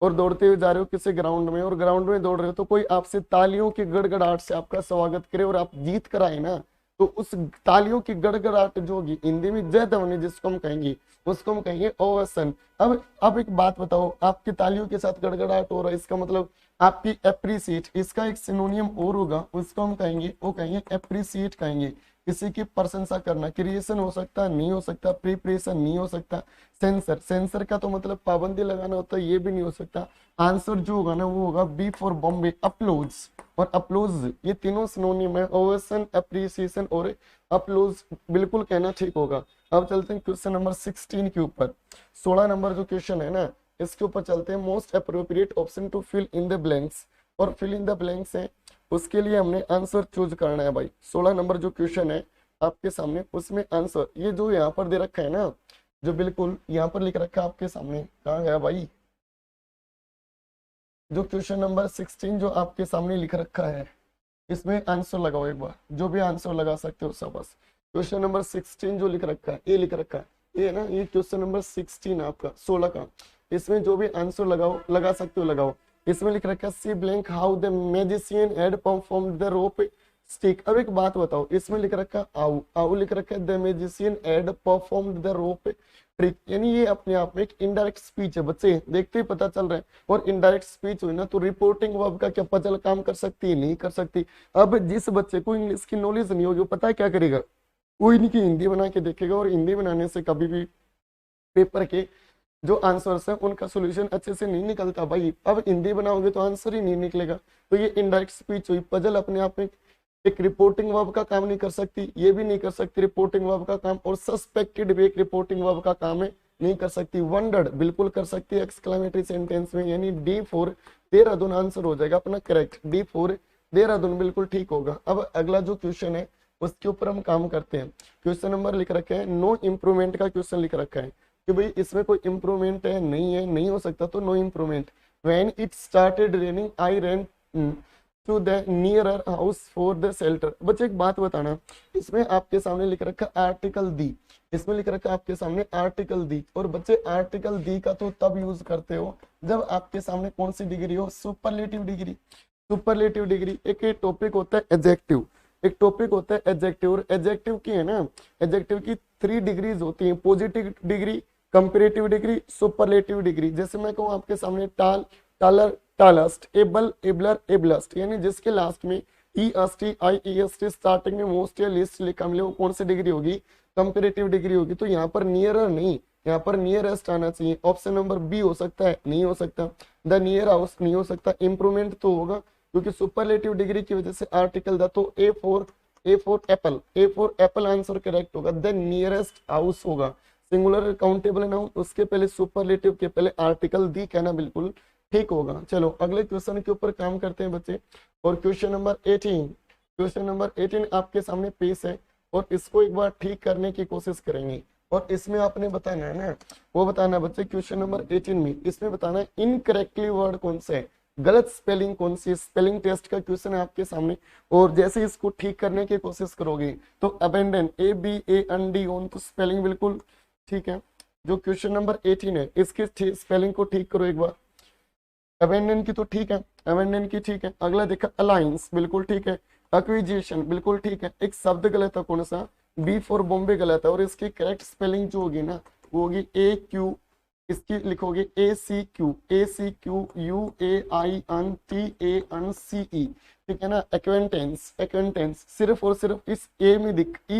और दौड़ते हुए जा रहे हो किसी ग्राउंड में, और ग्राउंड में दौड़ रहे हो तो कोई आपसे तालियों की गड़गड़ाहट से आपका स्वागत करे और आप जीत कर आए ना, तो उस तालियों की गड़गड़ाहट जो होगी हिंदी में जय ध्वनि जिसको हम कहेंगे, उसको हम कहेंगे ओवेशन। अब एक बात बताओ, आपकी तालियों के साथ गड़गड़ाहट हो रहा है, इसका मतलब आपकी एप्रिसिएट। इसका एक सिनोनियम और होगा, उसको हम कहेंगे, वो कहेंगे एप्रिसिएट कहेंगे। किसी की प्रशंसा करना, क्रिएशन हो सकता है, नहीं हो सकता, प्रिपरेशन नहीं हो सकता, सेंसर, सेंसर का तो मतलब पाबंदी लगाना होता है, ये भी नहीं हो सकता। आंसर जो होगा ना वो होगा बी फॉर बॉम्बे, अपलोज। और अपलोज ये तीनों सिनोनिम है, ओवेशन, एप्रिसिएशन और अपलोज, बिल्कुल कहना ठीक होगा। अब चलते हैं क्वेश्चन नंबर 16 के ऊपर। 16 नंबर जो क्वेश्चन है ना इसके ऊपर चलते हैं। Most appropriate option to fill in the blanks. और फिल इन द ब्लैंक्स है, उसके लिए हमने आंसर चूज करना है भाई। 16 नंबर जो क्वेश्चन है आपके सामने, उसमें आंसर ये जो यहाँ पर दे रखा है ना, जो बिल्कुल यहाँ पर लिख रखा है आपके सामने, कहाँ गया भाई? जो क्वेश्चन नंबर 16 जो आपके सामने लिख रखा है, इसमें आंसर लगाओ एक बार, जो भी आंसर लगा सकते हो सब बस। क्वेश्चन नंबर 16 जो लिख रखा है, ये लिख रखा है, ये ना, ये क्वेश्चन नंबर 16 आपका 16 का। इसमें जो भी आंसर लगाओ, लगा सकते हो लगाओ। इसमें लिख रखा है C blank how the magician had performed the rope stick. अब एक बात बताओ, इसमें लिख रखा है आउ, आउ लिख रखा है the magician had performed the rope trick, यानी ये अपने आप में एक इनडायरेक्ट स्पीच है बच्चे, देखते ही पता चल रहा है। और इनडायरेक्ट स्पीच हुई ना तो रिपोर्टिंग वर्ब का क्या पजल काम कर सकती है? नहीं कर सकती। अब जिस बच्चे को इंग्लिश की नॉलेज नहीं होगी वो पता है क्या करेगा? वो इनकी हिंदी बना के देखेगा, और हिंदी बनाने से कभी भी पेपर के जो आंसर्स है उनका सोल्यूशन अच्छे से नहीं निकलता भाई। अब हिंदी बनाओगे तो आंसर ही नहीं निकलेगा। तो ये इनडायरेक्ट स्पीच हुई, पजल अपने आप में एक रिपोर्टिंग वर्ब का काम नहीं कर सकती, ये भी नहीं कर सकती रिपोर्टिंग वर्ब का काम, और सस्पेक्टेड भी एक रिपोर्टिंग वर्ब का काम है, नहीं कर सकती। वंडर्ड बिल्कुल कर सकती है एक्सक्लेमेटरी सेंटेंस में, यानी डी फॉर देहरादून आंसर हो जाएगा अपना करेक्ट। डी फॉर देहरादून बिल्कुल ठीक होगा। अब अगला जो क्वेश्चन है उसके ऊपर हम काम करते हैं। क्वेश्चन नंबर लिख रखे हैं नो इम्प्रूवमेंट का क्वेश्चन लिख रखा है कि भाई इसमें कोई इम्प्रूवमेंट है, नहीं हो सकता, तो no improvement. When it started raining I ran to the nearer house for the shelter. बच्चे एक बात बताना, इसमें आपके सामने लिख रखा आर्टिकल दी, इसमें लिख रखा आपके सामने आर्टिकल दी, और बच्चे आर्टिकल दी का तो तब यूज करते हो जब आपके सामने कौन सी डिग्री हो, सुपरलेटिव डिग्री। सुपरलेटिव डिग्री एक टॉपिक होता है एडजेक्टिव, एक टॉपिक होता है एडजेक्टिव, और एडजेक्टिव की है ना, एडजेक्टिव की 3 डिग्रीज होती हैं, positive degree, comparative degree, superlative degree. जैसे मैं कहूँ आपके सामने टाल, टालर, टालस्ट, एबल, एबलर, एबलस्ट, यानी जिसके लास्ट में EST, IEST, स्टार्टिंग में मोस्ट या लिस्ट लिखा मिले, वो कौन सी डिग्री होगी, कंपैरेटिव डिग्री होगी। तो यहाँ पर नियरर नहीं, यहाँ पर नियरेस्ट आना चाहिए। ऑप्शन नंबर बी हो सकता है, नहीं हो सकता। द नियर हाउस नहीं हो सकता। इंप्रूवमेंट तो होगा क्योंकि सुपरलेटिव डिग्री की वजह से आर्टिकल द, तो ए for Apple, A for Apple answer correct होगा। द नियरेस्ट हाउस होगा सिंगुलर काउंटेबल नाउन, उसके पहले सुपरलेटिव के पहले आर्टिकल दी कहना बिल्कुल ठीक होगा। चलो अगले क्वेश्चन के ऊपर काम करते हैं बच्चे, और क्वेश्चन नंबर 18, क्वेश्चन नंबर 18 आपके सामने पेश है, और इसको एक बार ठीक करने की कोशिश करेंगे। और इसमें आपने बताना है ना, वो बताना है बच्चे क्वेश्चन नंबर 18 में, इसमें बताना है इनकरेक्टली वर्ड कौन सा है, गलत स्पेलिंग कौन सी। स्पेलिंग टेस्ट का क्वेश्चन है आपके सामने, और जैसे इसको ठीक करने की कोशिश करोगे तो अबेंडन, ABAND तो स्पेलिंग बिल्कुल ठीक है। जो क्वेश्चन नंबर 18 है इसकी स्पेलिंग को ठीक करो एक बार। अबेंडन की तो ठीक है, अबेंडन की ठीक है। अगला देखा अलायंस, बिल्कुल ठीक है। एक्विजिशन बिल्कुल ठीक है। एक शब्द गलत है, कौन सा, बी फॉर बॉम्बे गलत है, और इसकी करेक्ट स्पेलिंग जो होगी ना वो होगी AQ, इसकी लिखोगे ACQ, UAINTANCE, ठीक है ना। एक्वेंटेंस, एक्वेंटेंस सिर्फ और सिर्फ इस ई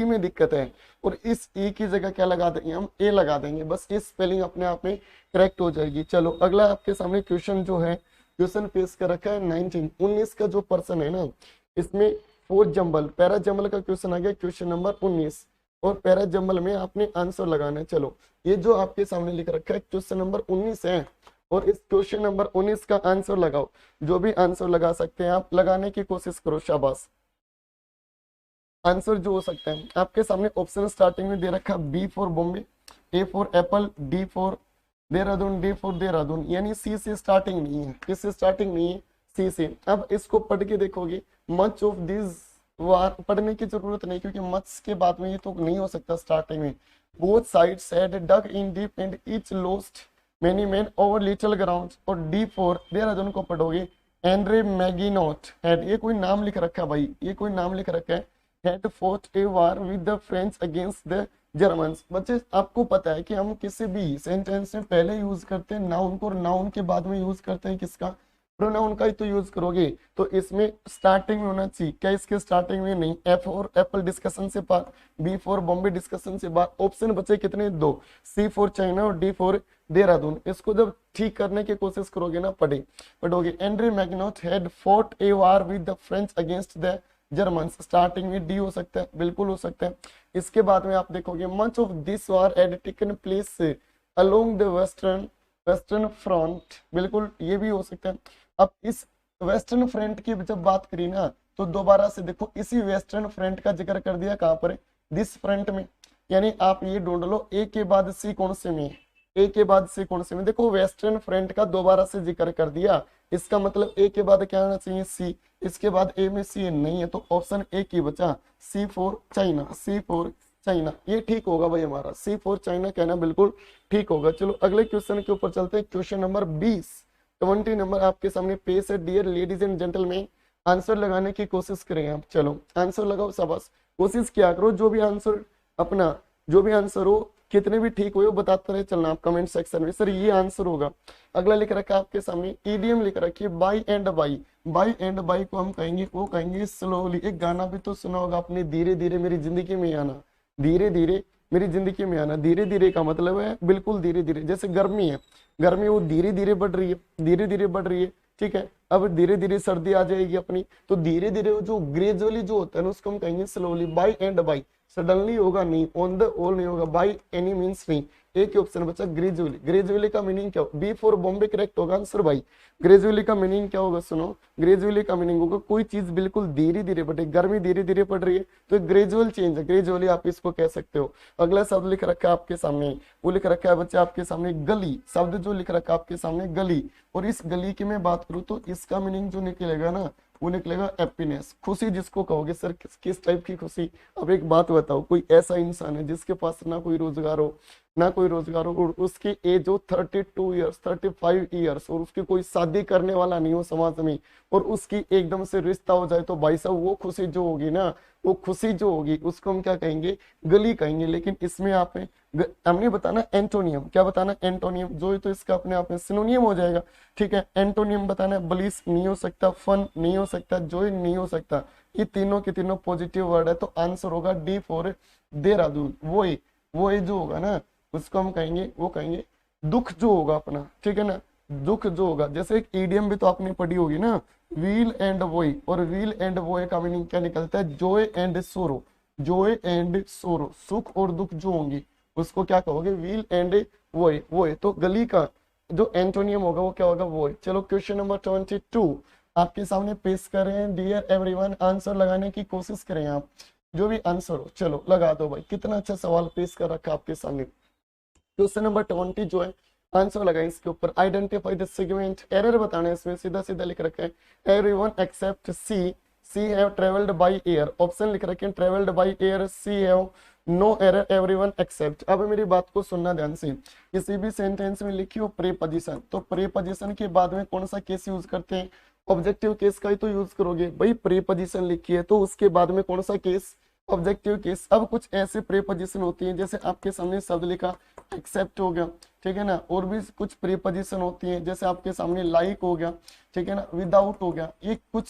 में दिक्कत है, और इस ई की जगह क्या लगा देंगे हम, ए लगा देंगे, बस इस स्पेलिंग अपने आप में करेक्ट हो जाएगी। चलो अगला आपके सामने क्वेश्चन जो है, क्वेश्चन पेश कर रखा है 19 का जो पर्सन है ना, इसमें फोर्थ जंबल, पैरा जंबल का क्वेश्चन आ गया क्वेश्चन नंबर 19, और पैरा जंबल में आपने आंसर लगाना है। चलो ये जो आपके सामने लिख रखा है क्वेश्चन नंबर 19 है, और इस क्वेश्चन नंबर 19 का आंसर लगाओ। जो भी आंसर लगा सकते हैं आप, लगाने की कोशिश करो, शाबाश। आंसर जो हो सकता है आपके सामने ऑप्शन स्टार्टिंग में दे रखा B for Bombay, A for apple, D for Dehradun, D for Dehradun, यानी सी से स्टार्टिंग नहीं है, किससे स्टार्टिंग नहीं है, सी से। अब इसको पढ़ के देखोगे, मच ऑफ दिस वार, पढ़ने की जरूरत नहीं क्योंकि मच के बाद में ये तो नहीं हो सकता स्टार्टिंग में। Both sides had dug in deep and each lost many man over little ground, और डी फॉर देहरादून को पढ़ोगे एंड्रे मैगिनोट हैड, ये कोई नाम लिख रखा है भाई, ये कोई नाम लिख रखा है, had fought a war with the French against the Germans. बच्चे आपको पता है कि हम किसी भी सेंटेंस में पहले यूज करते हैं नाउन को, और नाउन के बाद में यूज करते हैं किसका, प्रोनाउन का ही तो यूज करोगे। तो इसमें स्टार्टिंग में होना चाहिए, क्या इसके स्टार्टिंग में नहीं, एफ और एप्पल डिस्कशन से पार, बी फॉर बॉम्बे डिस्कशन से बाहर। ऑप्शन बचे कितने, 2, सी फॉर चाइना और डी फॉर देहरादून। इसको जब ठीक करने की कोशिश करोगे ना, पढ़ोगे Andre Maginot had fought a war with the French against the German, starting में डी हो सकता है, बिल्कुल हो सकता है। इसके बाद में आप देखोगे much of this war had taken place along the western front, बिल्कुल ये भी हो सकता है। अब इस वेस्टर्न फ्रंट की जब बात करी ना, तो दोबारा से देखो इसी वेस्टर्न फ्रंट का जिक्र कर दिया, कहां पर, दिस फ्रंट में, यानी आप ये ढूंढ लो ए के बाद सी कौन से में, ए के बाद सी कौन से में, देखो वेस्टर्न फ्रंट का दोबारा से जिक्र कर दिया, इसका मतलब ए के बाद क्या आना चाहिए, सी। इसके बाद ए में सी नहीं है, तो ऑप्शन ए की बचा, C for China, C for China, ये ठीक होगा भाई हमारा, सी फॉर चाइना कहना बिल्कुल ठीक होगा। चलो अगले क्वेश्चन के ऊपर चलते हैं, क्वेश्चन नंबर 20 नंबर आपके सामने पेश है। Dear ladies and gentleman, answer लगाने की कोशिश करें आप, चलो आंसर लगाओ, शाबाश, कोशिश किया करो, जो भी आंसर अपना, जो भी आंसर हो, कितने भी ठीक हो बताते रहे चलना आप कमेंट सेक्शन में, सर ये आंसर होगा। अगला लिख रखा है आपके सामने, ईडीएम लिख रखी है by and by, by and by को हम कहेंगे, वो कहेंगे स्लोली। एक गाना भी तो सुना होगा आपने, धीरे धीरे मेरी जिंदगी में आना, धीरे धीरे मेरी जिंदगी में आना। धीरे धीरे का मतलब है बिल्कुल धीरे धीरे, जैसे गर्मी है, गर्मी वो धीरे धीरे बढ़ रही है, धीरे धीरे बढ़ रही है, ठीक है। अब धीरे धीरे सर्दी आ जाएगी अपनी, तो धीरे धीरे जो ग्रेजुअली जो होता है ना, उसको हम कहेंगे slowly. By and by, suddenly होगा नहीं, ऑन द ऑल नहीं होगा, बाई एनी मीन्स नहीं, एक ही ऑप्शन बचा ग्रेजुअली। ग्रेजुअली का मीनिंग क्या हो, बी फॉर बॉम्बे करेक्ट होगा आंसर भाई। ग्रेजुअली का मीनिंग क्या होगा, सुनो, ग्रेजुअली का मीनिंग होगा कोई चीज बिल्कुल धीरे धीरे बढ़े। गर्मी धीरे धीरे पड़ रही है तो ग्रेजुअल चेंज है, ग्रेजुअली आप इसको कह सकते हो। अगला शब्द लिख रखा है आपके सामने, वो लिख रखा है बच्चे आपके सामने गली। शब्द जो लिख रखा है आपके सामने गली, और इस गली की मैं बात करूं तो इसका मीनिंग जो निकलेगा ना वो निकलेगा हैप्पीनेस, खुशी जिसको कहोगे। सर किस टाइप की खुशी। अब एक बात बताओ, कोई ऐसा इंसान है जिसके पास ना कोई रोजगार हो, ना कोई रोजगार हो, और उसकी एज हो 32 ईयर्स 35 ईयर्स, और उसकी कोई शादी करने वाला नहीं हो समाज में, और उसकी एकदम से रिश्ता हो जाए, तो भाई साहब वो खुशी जो होगी ना, वो खुशी जो होगी उसको हम क्या कहेंगे, गली कहेंगे। लेकिन इसमें आप हमने बताना एंटोनियम, क्या बताना एंटोनियम, जो है तो इसका अपने आप में सिनोनियम हो जाएगा। ठीक है, एंटोनियम बताना है, ब्लिस नहीं हो सकता, फन नहीं हो सकता, जॉय नहीं हो सकता। ये तीनों के तीनों पॉजिटिव वर्ड है, तो आंसर होगा डी फॉर देहरादून। वो जो होगा ना उसको हम कहेंगे, वो कहेंगे दुख जो होगा अपना, ठीक है ना, दुख जो होगा। जैसे एक ईडियम भी तो आपने पढ़ी होगी ना, व्हील एंड वॉय, और व्हील एंड वॉय का मीनिंग क्या निकलता है, जॉय एंड सोरो। जॉय एंड सोरो, सुख और दुख जो होंगी उसको क्या कहोगे, व्हील एंड वॉय। तो गली का जो एंटोनियम होगा वो क्या होगा, वॉय। चलो क्वेश्चन नंबर 22 आपके सामने पेश करें। डियर एवरीवन, आंसर लगाने की कोशिश करें आप, जो भी आंसर हो चलो लगा दो भाई। कितना अच्छा सवाल पेश कर रखा आपके सामने। क्वेश्चन नंबर 20 जो है आंसर लगाए इसके ऊपर। आइडेंटिफाई द सेगमेंट, एरर बताना है इसमें, सीधा सीधा लिख रखा है everyone except she have travelled by air. Option लिख रखे हैं travelled by air, she have, no error, everyone except. अब मेरी बात को सुनना ध्यान से, किसी भी सेंटेंस में लिखी हो प्रीपोजिशन, तो प्रीपोजिशन के बाद में कौन सा केस यूज करते हैं, ऑब्जेक्टिव केस का ही तो यूज करोगे भाई। प्रीपोजिशन लिखी है तो उसके बाद में कौन सा केस, ऑब्जेक्टिव केस। अब कुछ ऐसे प्रीपोजिशन होती हैं, जैसे आपके सामने शब्द लिखा एक्सेप्ट हो गया, ठीक है ना, और भी कुछ प्रीपोजिशन होती हैं, जैसे आपके सामने लाइक हो गया, ठीक है ना, विदाउट हो गया। ये कुछ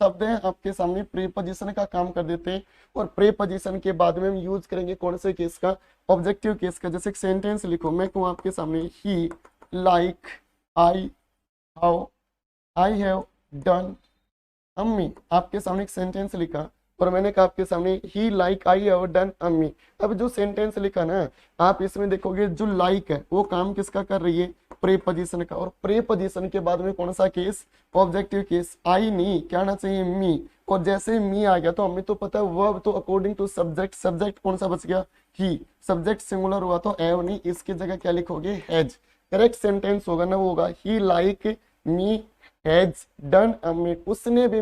शब्द हैं आपके सामने प्रीपोजिशन का काम कर देते हैं, और प्रीपोजिशन के बाद में हम यूज करेंगे कौन से केस का, ऑब्जेक्टिव केस का। जैसे एक सेंटेंस लिखो, मैं कहूँ आपके सामने ही लाइक आई हैव डन अम्मी। आपके सामने एक सेंटेंस लिखा और मैंने कहा आपके सामने ही लाइक आई हैव डन अम्मी। अब जो सेंटेंस लिखा ना आप इसमें देखोगे जो लाइक है वो काम किसका कर रही है, प्रीपोजिशन का, और प्रीपोजिशन के बाद में कौन सा केस, ऑब्जेक्टिव केस। आई नहीं, क्या आना चाहिए, मी, और जैसे मी आ गया तो हमें तो पता है वर्ब तो अकॉर्डिंग टू सब्जेक्ट, सब्जेक्ट कौन सा बच गया, ही। सब्जेक्ट सिंगुलर हुआ तो हैव नहीं, इसकी जगह क्या लिखोगे, हैज। करेक्ट सेंटेंस होगा ना वो होगा ही लाइक मी हैज डन अम्मी। उसने भी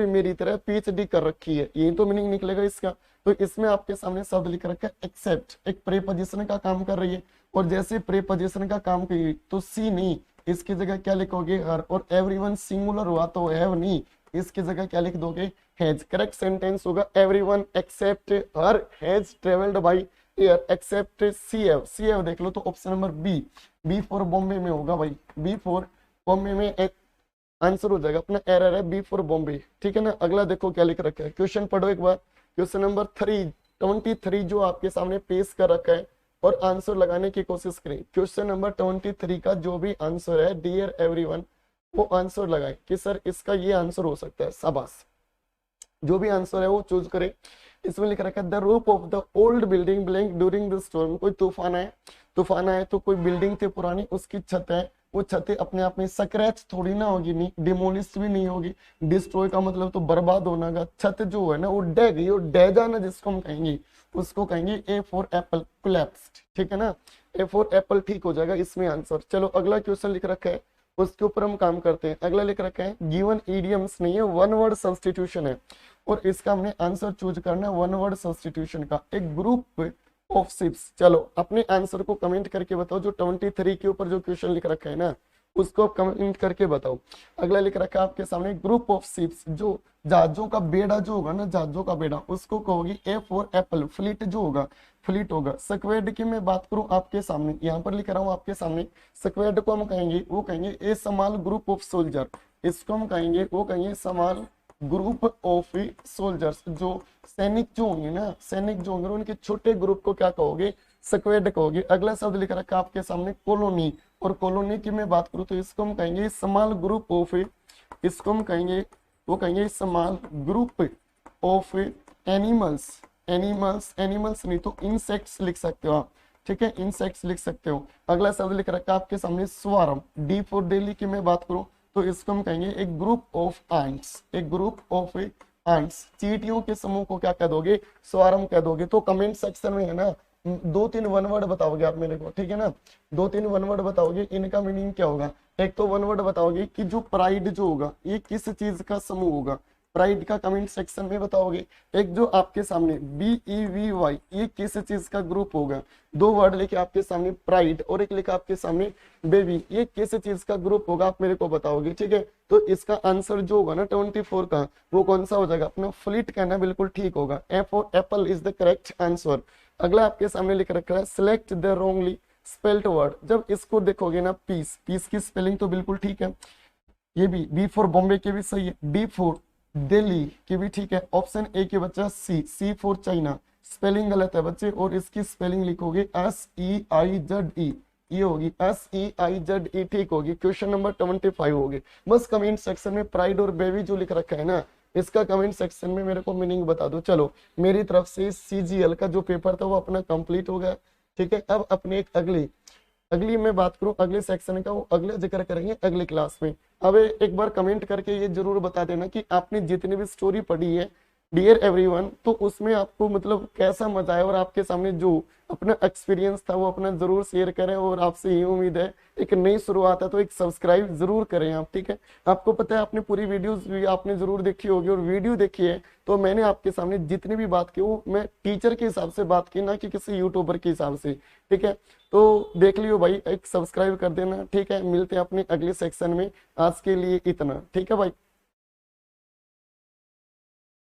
मेरी तरह पीएचडी कर रखी है, यही तो मीनिंग निकलेगा इसका। तो इसमें आपके सामने शब्द लिख रखा है एक्सेप्ट, एक प्रीपोजिशन का काम कर रही है, और जैसे प्रीपोजिशन का काम करेगी तो सी नहीं, इसकी जगह क्या लिखोगे, हर। और एवरीवन सिंगुलर हुआ तो हैव नहीं, इसकी जगह क्या लिख दोगे, हैज। करेक्ट सेंटेंस होगा everyone except her has travelled by air except she have देख लो तो option number B for Bombay में होगा भाई, बी फॉर बॉम्बे में एक आंसर हो जाएगा अपना, एरर है बी फॉर बॉम्बे, ठीक है ना। अगला देखो क्या लिख रखा है, क्वेश्चन पढ़ो एक बार। क्वेश्चन नंबर 23 जो आपके सामने पेश कर रखा है, और आंसर लगाने की कोशिश करें। क्वेश्चन नंबर 23 का जो भी आंसर है डियर एवरीवन, वो आंसर लगाए कि सर इसका ये आंसर हो सकता है। शाबाश, जो भी आंसर है वो चूज करे। इसमें लिख रखा है the roof of the old building blank during the storm. कोई तूफान आए तो कोई बिल्डिंग थी पुरानी, उसकी छत है, वो छतें अपने आप में स्क्रैच थोड़ी ना होगी, नहीं डिमोलिश भी नहीं होगी। डिस्ट्रॉय का मतलब तो बर्बाद होना का, छत जो है ना वो डह गई, वो डह जाना जिसको हम कहेंगे, उसको कहेंगे ए फॉर एप्पल कोलैप्स्ड, ठीक है ना, ए फॉर एप्पल ठीक हो जाएगा इसमें आंसर। चलो अगला क्वेश्चन लिख रखा है, उसके ऊपर हम काम करते हैं। अगला लिख रखा है गिवन इडियम्स नहीं है, वन वर्ड सब्स्टिट्यूशन है, और इसका हमने आंसर चूज करना है वन वर्ड सब्स्टिट्यूशन का, एक ग्रुप ऑफ शिप्स। चलो अपने आंसर को कमेंट करके बताओ, जो 23 के ऊपर जो क्वेश्चन लिख रखा है ना उसको आप कमेंट करके बताओ। अगला लिख रखा है आपके सामने ग्रुप ऑफ शिप्स, जो जहाजों का बेड़ा जो होगा ना, जहाजों का बेड़ा, उसको कहोगी ए फॉर एप्पल। फ्लीट जो होगा, फ्लीट होगा। स्क्वेड की मैं बात करूं आपके सामने, यहाँ पर लिख रहा हूँ आपके सामने, स्क्वेड को हम कहेंगे, वो कहेंगे ए स्मॉल ग्रुप ऑफ सोल्जर। इसको हम कहेंगे, वो कहेंगे स्मॉल ग्रुप ऑफ सोल्जर्स। जो सैनिक जो होंगे ना, सैनिक जो होंगे उनके छोटे ग्रुप को क्या कहोगे, स्क्वेड कहोगे। अगला शब्द लिख रखा है आपके सामने कॉलोनी, और कॉलोनी की मैं बात करूं तो इसको हम कहेंगे स्मॉल ग्रुप ऑफ, इसको हम कहेंगे, वो कहेंगे small group of animals. Animals नहीं तो इंसेक्ट्स लिख सकते हो आप, ठीक है, इंसेक्ट्स लिख सकते हो। अगला शब्द लिख रखा है आपके सामने स्वार्म, डी फॉर डेली की मैं बात करूं तो इसको हम कहेंगे एक ग्रुप ऑफ एंट्स, एक ग्रुप ऑफ एंट्स, चींटियों के समूह को क्या कह दोगे, स्वार्म कह दोगे। तो कमेंट सेक्शन में है ना 2-3 वन वर्ड बताओगे आप मेरे को, ठीक है ना, 2-3 वन वर्ड बताओगे, इनका मीनिंग क्या होगा। एक तो वन वर्ड बताओगे कि जो प्राइड जो होगा ये किस चीज का समूह होगा, प्राइड का कमेंट सेक्शन में बताओगे। एक जो आपके सामने BEVY ये किस चीज का ग्रुप होगा, 2 वर्ड लेके आपके सामने प्राइड और एक लिखा आपके सामने बेबी, ये किस चीज का ग्रुप होगा आप मेरे को बताओगे, ठीक है। तो इसका आंसर जो होगा ना 24 का वो कौन सा हो जाएगा, अपना फ्लीट कहना बिल्कुल ठीक होगा, एफ और Apple is the correct answer. अगला आपके सामने लिख रखा है select the wrongly spelled word. जब इसको देखोगे ना पीस, पीस की स्पेलिंग तो बिल्कुल ठीक है, ये भी बी फॉर बॉम्बे की भी सही है, डी फॉर दिल्ली की भी ठीक है, ऑप्शन ए के बच्चा सी फॉर चाइना, स्पेलिंग गलत है बच्चे, और इसकी स्पेलिंग लिखोगे SEIZE, ये होगी SEIZE, ठीक होगी। क्वेश्चन नंबर 25 होगी। बस कमेंट सेक्शन में प्राइड और बेबी जो लिख रखा है ना इसका कमेंट सेक्शन में मेरे को मीनिंग बता दो। चलो मेरी तरफ से CGL का जो पेपर था वो अपना कंप्लीट हो गया, ठीक है। अब अपने एक अगली मैं बात करूं अगले सेक्शन का, वो अगले जिक्र करेंगे अगली क्लास में। अब एक बार कमेंट करके ये जरूर बता देना कि आपने जितनी भी स्टोरी पढ़ी है डियर एवरीवन, तो उसमें आपको मतलब कैसा मजा आया और आपके सामने जो अपना एक्सपीरियंस था वो अपना जरूर शेयर करें। और आपसे ये उम्मीद है एक नई शुरुआत है तो एक सब्सक्राइब जरूर करें आप, ठीक है। आपको पता है आपने पूरी वीडियोस भी आपने जरूर देखी होगी, और वीडियो देखी है तो मैंने आपके सामने जितनी भी बात की वो मैं टीचर के हिसाब से बात की, ना कि किसी यूट्यूबर के हिसाब से, ठीक है। तो देख लियो भाई, एक सब्सक्राइब कर देना, ठीक है। मिलते हैं अपने अगले सेक्शन में, आज के लिए इतना, ठीक है भाई।